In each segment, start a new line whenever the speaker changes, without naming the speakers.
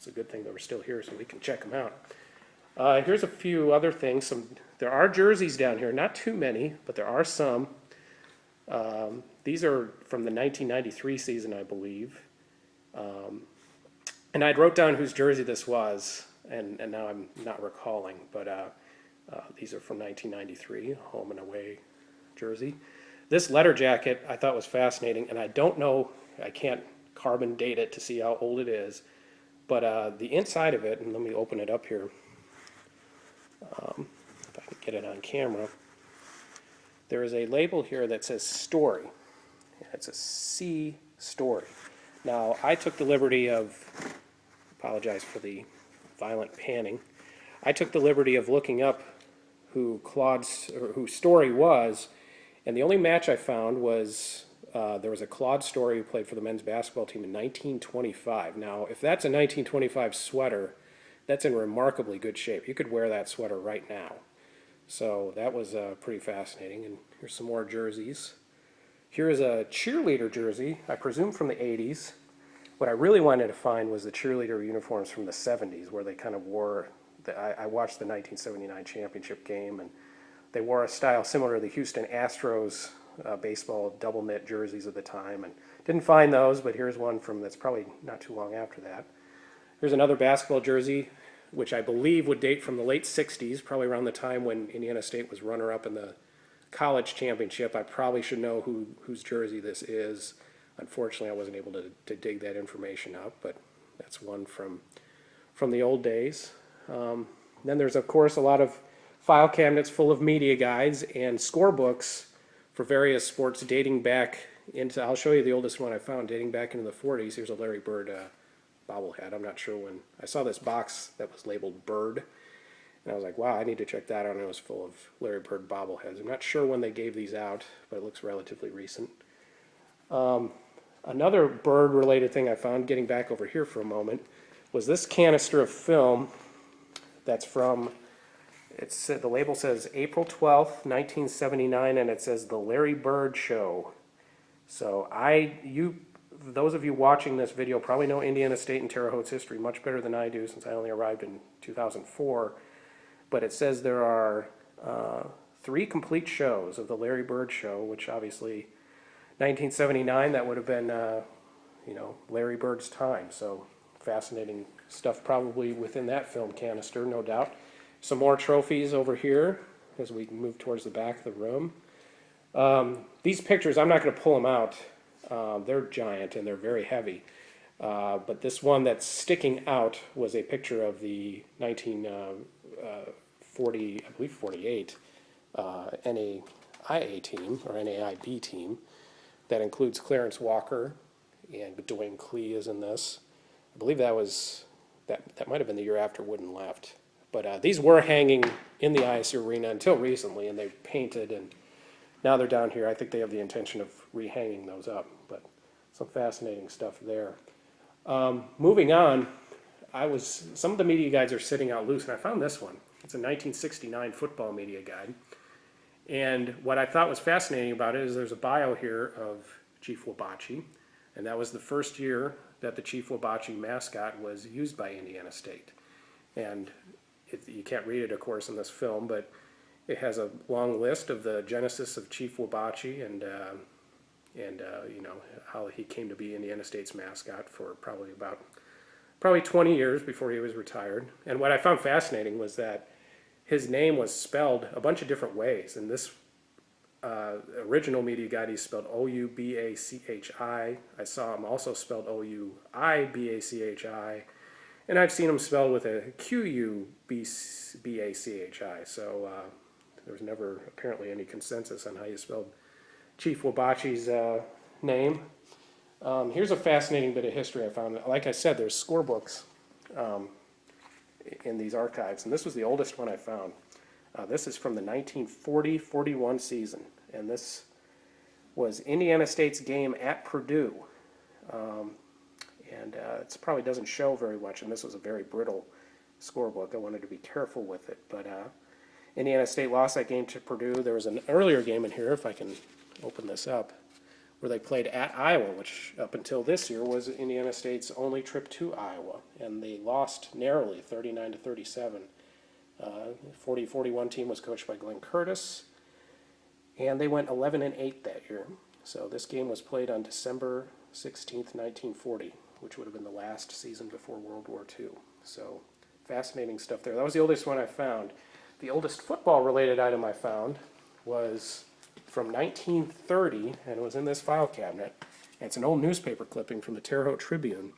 it's a good thing that we're still here so we can check them out. Here's a few other things. There are jerseys down here, not too many, but there are some. These are from the 1993 season, I believe. And I wrote down whose jersey this was, and now I'm not recalling, but these are from 1993, home and away jersey. This letter jacket I thought was fascinating, and I don't know, I can't carbon date it to see how old it is, but the inside of it, and let me open it up here, if I can get it on camera, there is a label here that says Story. It's a C Story. Now, I took the liberty of, apologize for the violent panning, I took the liberty of looking up who Story was, and the only match I found was there was a Claude Story who played for the men's basketball team in 1925. Now, if that's a 1925 sweater, that's in remarkably good shape. You could wear that sweater right now. So that was pretty fascinating. And here's some more jerseys. Here is a cheerleader jersey, I presume from the 80s. What I really wanted to find was the cheerleader uniforms from the 70s, where they kind of wore, I watched the 1979 championship game, and they wore a style similar to the Houston Astros baseball double knit jerseys of the time, and didn't find those, but here's one from that's probably not too long after that. Here's another basketball jersey, which I believe would date from the late 60s, probably around the time when Indiana State was runner-up in the college championship. I probably should know whose jersey this is. Unfortunately, I wasn't able to dig that information up, but that's one from the old days. Then there's, of course, a lot of file cabinets full of media guides and scorebooks for various sports dating back into, I'll show you the oldest one I found, dating back into the 40s. Here's a Larry Bird bobblehead. I'm not sure when. I saw this box that was labeled Bird, and I was like, wow, I need to check that out, and it was full of Larry Bird bobbleheads. I'm not sure when they gave these out, but it looks relatively recent. Another bird-related thing I found, getting back over here for a moment, was this canister of film that's from, the label says April 12th, 1979, and it says The Larry Bird Show. So those of you watching this video probably know Indiana State and Terre Haute's history much better than I do, since I only arrived in 2004. But it says there are 3 complete shows of The Larry Bird Show, which obviously 1979, that would have been, Larry Bird's time. So fascinating stuff probably within that film canister, no doubt. Some more trophies over here as we move towards the back of the room. These pictures, I'm not going to pull them out. They're giant and they're very heavy. But this one that's sticking out was a picture of the 1940, I believe 48, NAIA team, or NAIB team. That includes Clarence Walker, and Dwayne Clee is in this. I believe that might have been the year after Wooden left. But these were hanging in the ISU arena until recently, and they painted, and now they're down here. I think they have the intention of rehanging those up, but some fascinating stuff there. Moving on, some of the media guides are sitting out loose, and I found this one. It's a 1969 football media guide. And what I thought was fascinating about it is there's a bio here of Chief Wabachi, and that was the first year that the Chief Wabachi mascot was used by Indiana State. And you can't read it, of course, in this film, but it has a long list of the genesis of Chief Wabachi and how he came to be Indiana State's mascot for probably 20 years before he was retired. And what I found fascinating was that his name was spelled a bunch of different ways. In this original media guide, he's spelled O-U-B-A-C-H-I. I saw him also spelled O-U-I-B-A-C-H-I. And I've seen him spelled with a Q-U-B-A-C-H-I. So there was never apparently any consensus on how you spelled Chief Wabachi's name. Here's a fascinating bit of history I found. Like I said, there's scorebooks in these archives, and this was the oldest one I found. This is from the 1940-41 season, and this was Indiana State's game at Purdue. It probably doesn't show very much, and this was a very brittle scorebook. I wanted to be careful with it, but Indiana State lost that game to Purdue. There was an earlier game in here, if I can open this up, where they played at Iowa, which up until this year was Indiana State's only trip to Iowa, and they lost narrowly, 39-37. 40-41 team was coached by Glenn Curtis, and they went 11-8 that year. So this game was played on December 16th, 1940, which would have been the last season before World War II. So fascinating stuff there. That was the oldest one I found. The oldest football-related item I found was from 1930, and it was in this file cabinet. And it's an old newspaper clipping from the Terre Haute Tribune.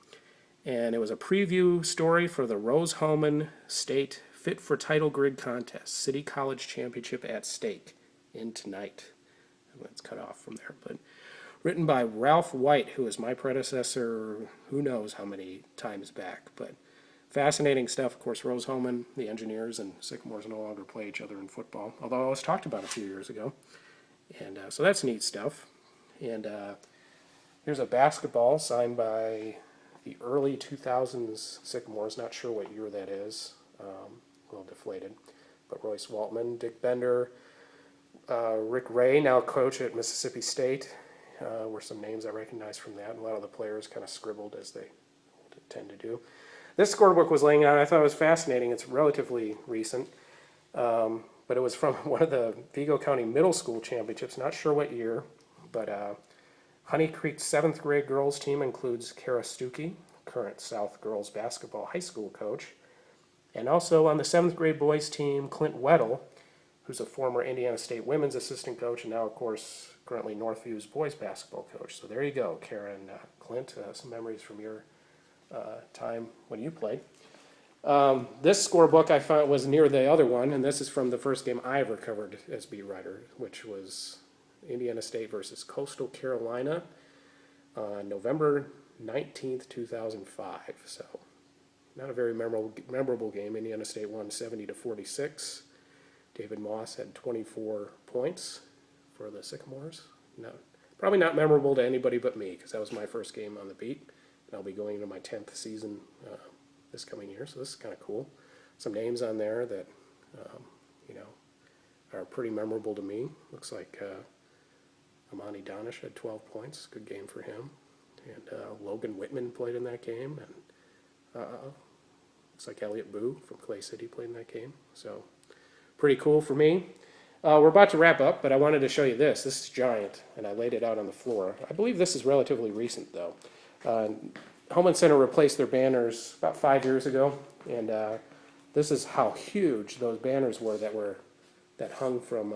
And it was a preview story for the Rose-Hulman State Fit for Title Grid Contest, City College Championship at stake in tonight. It's cut off from there, but written by Ralph White, who was my predecessor, who knows how many times back. But fascinating stuff. Of course, Rose-Hulman, the Engineers, and Sycamores no longer play each other in football, although it was talked about a few years ago. And so that's neat stuff. And here's a basketball signed by the early 2000s Sycamores. Not sure what year that is. A little deflated. But Royce Waltman, Dick Bender, Rick Ray, now coach at Mississippi State, were some names I recognize from that. And a lot of the players kind of scribbled as they tend to do. This scorebook was laying out. I thought it was fascinating. It's relatively recent, but it was from one of the Vigo County Middle School Championships. Not sure what year, but Honey Creek's 7th grade girls team includes Kara Stuckey, current South girls basketball high school coach, and also on the 7th grade boys team, Clint Weddle, who's a former Indiana State women's assistant coach, and now, of course, currently Northview's boys basketball coach. So there you go, Kara and Clint, some memories from your time when you played. This scorebook I found was near the other one, and this is from the first game I ever covered as beat writer, which was Indiana State versus Coastal Carolina on November 19th, 2005. So not a very memorable game. Indiana State won 70-46. David Moss had 24 points for the Sycamores. No, probably not memorable to anybody but me, because that was my first game on the beat. And I'll be going into my 10th season this coming year, so this is kind of cool. Some names on there that, are pretty memorable to me. Looks like Amani Donish had 12 points. Good game for him. And Logan Whitman played in that game. And looks like Elliot Boo from Clay City played in that game. So pretty cool for me. We're about to wrap up, but I wanted to show you this. This is giant, and I laid it out on the floor. I believe this is relatively recent, though. Holman Center replaced their banners about 5 years ago, and this is how huge those banners were that hung from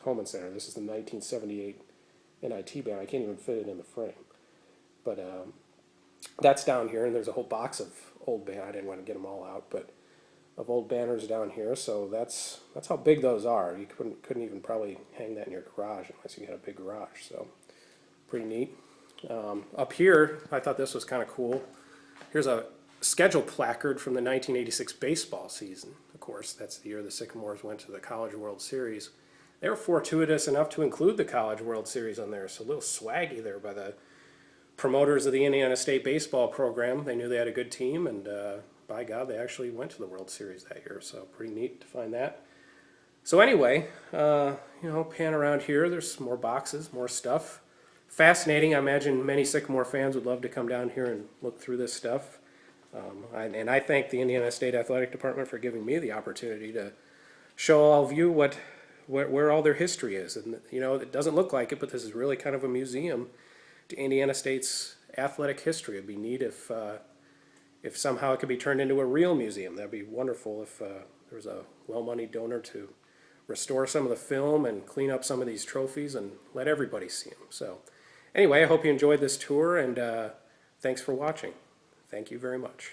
Holman Center. This is the 1978 NIT banner. I can't even fit it in the frame, but that's down here, and there's a whole box of old banners. I didn't want to get them all out, but of old banners down here. So that's how big those are. You couldn't even probably hang that in your garage unless you had a big garage. So pretty neat. Up here, I thought this was kind of cool. Here's a schedule placard from the 1986 baseball season. Of course, that's the year the Sycamores went to the College World Series. They were fortuitous enough to include the College World Series on there, so a little swaggy there by the promoters of the Indiana State baseball program. They knew they had a good team, and by God, they actually went to the World Series that year, so pretty neat to find that. So anyway, pan around here. There's more boxes, more stuff. Fascinating. I imagine many Sycamore fans would love to come down here and look through this stuff. And I thank the Indiana State Athletic Department for giving me the opportunity to show all of you where all their history is. And it doesn't look like it, but this is really kind of a museum to Indiana State's athletic history. It'd be neat if somehow it could be turned into a real museum. That'd be wonderful if there was a well-moneyed donor to restore some of the film and clean up some of these trophies and let everybody see them. So anyway, I hope you enjoyed this tour, and thanks for watching. Thank you very much.